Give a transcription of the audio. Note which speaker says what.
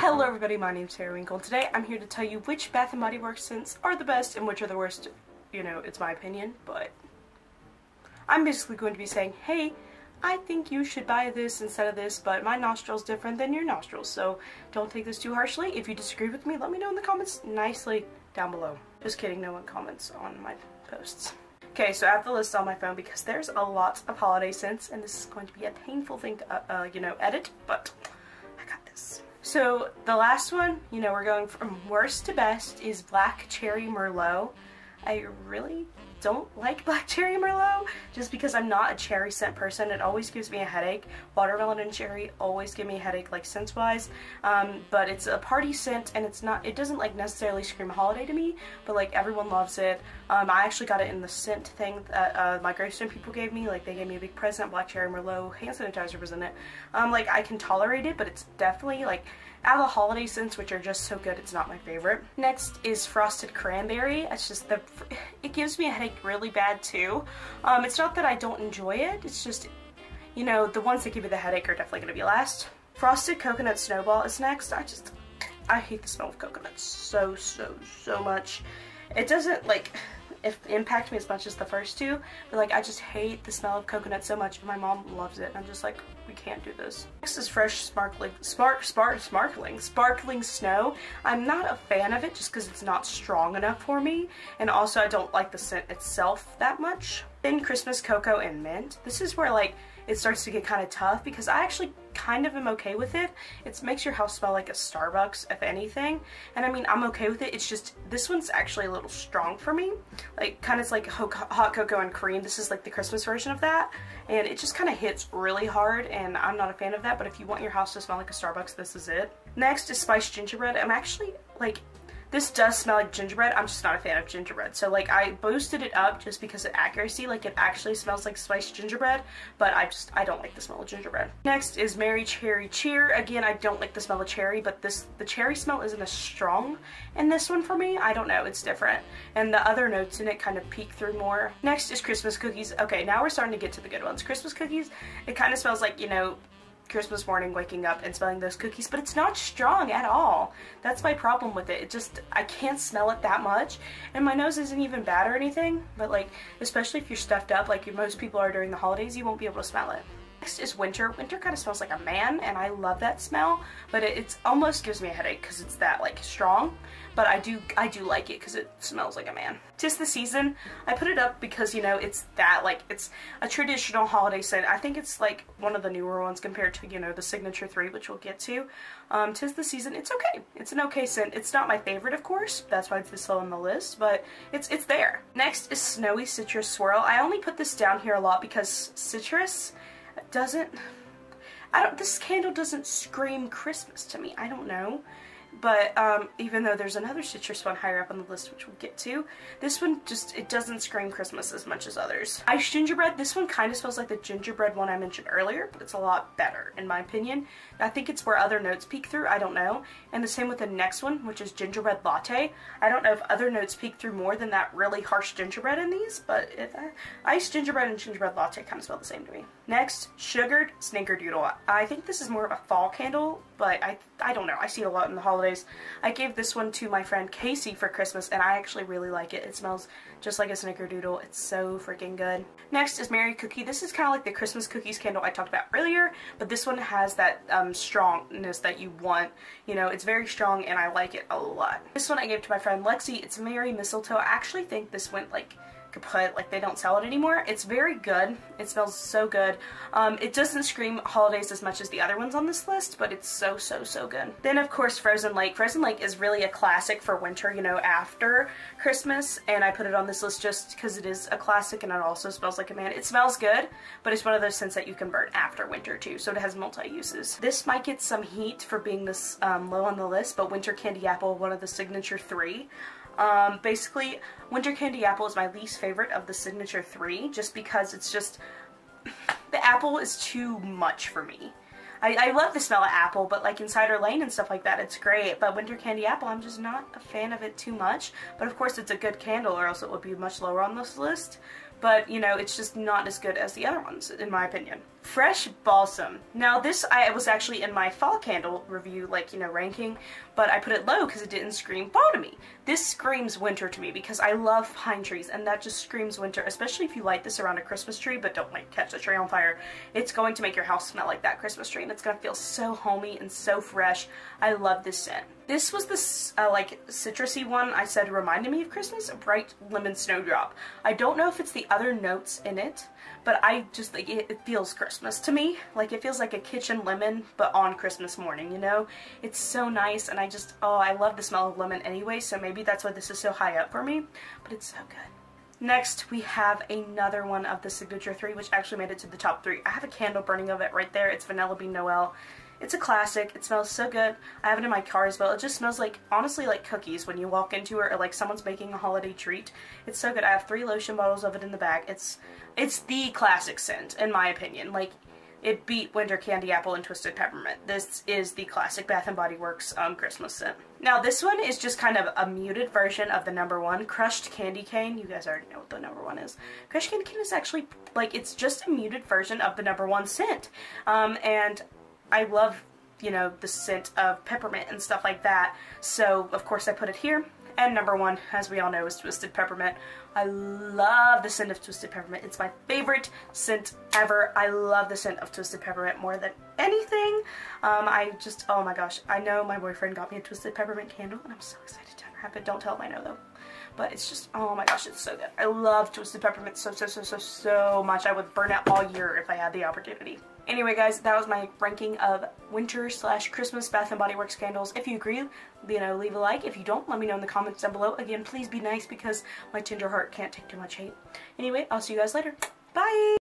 Speaker 1: Hello everybody, my name's Periwinkle, and today I'm here to tell you which Bath & Body Works scents are the best and which are the worst. You know, it's my opinion, but I'm basically going to be saying, hey, I think you should buy this instead of this, but my nostril's different than your nostrils, so don't take this too harshly. If you disagree with me, let me know in the comments nicely down below. Just kidding, no one comments on my posts. Okay, so I have the list on my phone because there's a lot of holiday scents, and this is going to be a painful thing to, edit, but I got this. So the last one, we're going from worst to best, is Black Cherry Merlot. I really don't like Black Cherry Merlot just because I'm not a cherry scent person. It always gives me a headache. Watermelon and cherry always give me a headache, like scents wise. But it's a party scent, and it doesn't like necessarily scream holiday to me, but like everyone loves it. I actually got it in the scent thing that my gravestone people gave me. Like they gave me a big present. Black Cherry Merlot hand sanitizer was in it. Like I can tolerate it, but it's definitely like out of the holiday scents, which are just so good, it's not my favorite. Next is Frosted Cranberry. It's just it gives me a headache really bad too. It's not that I don't enjoy it, it's just, the ones that give you the headache are definitely going to be last. Frosted Coconut Snowball is next. I hate the smell of coconuts so much. It doesn't impact me as much as the first two, but like I just hate the smell of coconut so much, and my mom loves it, and I'm just like, we can't do this. Next is Fresh Sparkling Snow. I'm not a fan of it just because it's not strong enough for me, and also I don't like the scent itself that much. Then Christmas Cocoa and Mint. This is where like it starts to get kind of tough because I actually kind of am okay with it. It makes your house smell like a Starbucks, if anything. And I mean, I'm okay with it. It's just, this one's actually a little strong for me. Like, kind of like hot cocoa and cream. This is like the Christmas version of that. And it just kind of hits really hard, and I'm not a fan of that. But if you want your house to smell like a Starbucks, this is it. Next is Spiced Gingerbread. I'm actually, like, this does smell like gingerbread. I'm just not a fan of gingerbread. So like I boosted it up just because of accuracy. Like it actually smells like spiced gingerbread, but I don't like the smell of gingerbread. Next is Merry Cherry Cheer. Again, I don't like the smell of cherry, but the cherry smell isn't as strong in this one for me. I don't know, it's different. And the other notes in it kind of peek through more. Next is Christmas Cookies. Okay, now we're starting to get to the good ones. Christmas Cookies, it kind of smells like, Christmas morning waking up and smelling those cookies, but it's not strong at all. That's my problem with it. I can't smell it that much, and my nose isn't even bad or anything, but like, especially if you're stuffed up like most people are during the holidays, you won't be able to smell it. Next is Winter. Winter kind of smells like a man, and I love that smell, but it almost gives me a headache because it's that like strong, but I do like it because it smells like a man. 'Tis the Season. I put it up because, it's that, like, it's a traditional holiday scent. I think it's like one of the newer ones compared to, the Signature 3, which we'll get to. 'Tis the Season. It's okay. It's an okay scent. It's not my favorite, of course. That's why it's this low on the list, but it's there. Next is Snowy Citrus Swirl. I only put this down here a lot because citrus this candle doesn't scream Christmas to me. I don't know. But even though there's another citrus one higher up on the list, which we'll get to, this one it doesn't scream Christmas as much as others. Iced Gingerbread, this one kind of smells like the gingerbread one I mentioned earlier, but it's a lot better in my opinion. I think it's where other notes peek through, I don't know. And the same with the next one, which is Gingerbread Latte. I don't know if other notes peek through more than that really harsh gingerbread in these, but Iced Gingerbread and Gingerbread Latte kind of smell the same to me. Next, Sugared Snickerdoodle. I think this is more of a fall candle, but I don't know. I see it a lot in the holidays. I gave this one to my friend Casey for Christmas, and I actually really like it. It smells just like a snickerdoodle. It's so freaking good. Next is Merry Cookie. This is kind of like the Christmas cookies candle I talked about earlier, but this one has that strongness that you want. It's very strong, and I like it a lot. This one I gave to my friend Lexi. It's Merry Mistletoe. I actually think this went kaput, like they don't sell it anymore. It's very good. It smells so good. It doesn't scream holidays as much as the other ones on this list, but it's so good. Then of course Frozen Lake. Frozen Lake is really a classic for winter, after Christmas, and I put it on this list just because it is a classic, and it also smells like a man. It smells good, but it's one of those scents that you can burn after winter too, so it has multi-uses. This might get some heat for being this low on the list, but Winter Candy Apple, one of the Signature 3. Basically, Winter Candy Apple is my least favorite of the Signature 3, just because it's just, the apple is too much for me. I love the smell of apple, but like in Cider Lane and stuff like that, it's great, but Winter Candy Apple, I'm just not a fan of it too much. But of course it's a good candle, or else it would be much lower on this list. But, it's just not as good as the other ones, in my opinion. Fresh Balsam. Now this, I was actually in my fall candle review, like, you know, ranking, but I put it low because it didn't scream fall to me. This screams winter to me because I love pine trees, and that just screams winter, especially if you light this around a Christmas tree, but don't, like, catch the tree on fire. It's going to make your house smell like that Christmas tree, and it's going to feel so homey and so fresh. I love this scent. This was this, like, citrusy one I said reminded me of Christmas, a bright lemon snowdrop. I don't know if it's the other notes in it, but I just, like, it feels Christmas to me. Like, it feels like a kitchen lemon, but on Christmas morning, you know? It's so nice, and I just, oh, I love the smell of lemon anyway, so maybe that's why this is so high up for me, but it's so good. Next, we have another one of the Signature 3, which actually made it to the top 3. I have a candle burning of it right there. It's Vanilla Bean Noel. It's a classic. It smells so good. I have it in my car as well. It just smells like, honestly, like cookies when you walk into it, or like someone's making a holiday treat. It's so good. I have 3 lotion bottles of it in the bag. It's the classic scent, in my opinion. Like, it beat Winter Candy Apple and Twisted Peppermint. This is the classic Bath & Body Works Christmas scent. Now, this one is just kind of a muted version of the #1, Crushed Candy Cane. You guys already know what the #1 is. Crushed Candy Cane is actually, like, it's just a muted version of the #1 scent. And I love, you know, the scent of peppermint and stuff like that, so of course I put it here. And #1, as we all know, is Twisted Peppermint. I love the scent of Twisted Peppermint. It's my favorite scent ever. I love the scent of Twisted Peppermint more than anything. I just, oh my gosh, I know my boyfriend got me a Twisted Peppermint candle, and I'm so excited to unwrap it. Don't tell him I know, though. But it's just, oh my gosh, it's so good. I love Twisted Peppermint so much. I would burn it all year if I had the opportunity. Anyway, guys, that was my ranking of winter/Christmas Bath & Body Works candles. If you agree, you know, leave a like. If you don't, let me know in the comments down below. Again, please be nice because my tender heart can't take too much hate. Anyway, I'll see you guys later. Bye!